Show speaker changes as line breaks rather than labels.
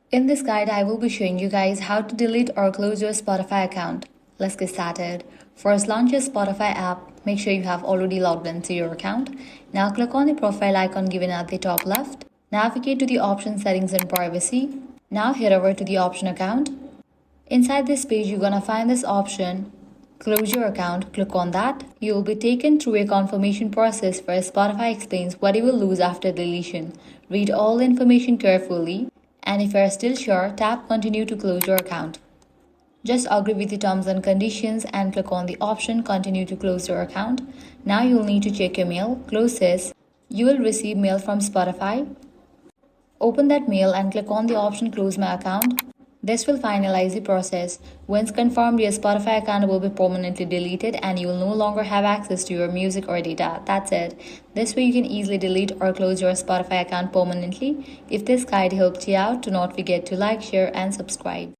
In this guide, I will be showing you guys how to delete or close your Spotify account. Let's get started. First, launch your Spotify app. Make sure you have already logged into your account. Now click on the profile icon given at the top left. Navigate to the option settings and privacy. Now head over to the option account. Inside this page, you're gonna find this option, close your account. Click on that. You will be taken through a confirmation process where Spotify explains what you will lose after deletion. Read all the information carefully. And if you are still sure, tap continue to close your account. Just agree with the terms and conditions and click on the option continue to close your account. Now you will need to check your mail. Close this. You will receive mail from Spotify. Open that mail and click on the option close my account. This will finalize the process. Once confirmed, your Spotify account will be permanently deleted and you will no longer have access to your music or data. That's it. This way you can easily delete or close your Spotify account permanently. If this guide helped you out, do not forget to like, share and subscribe.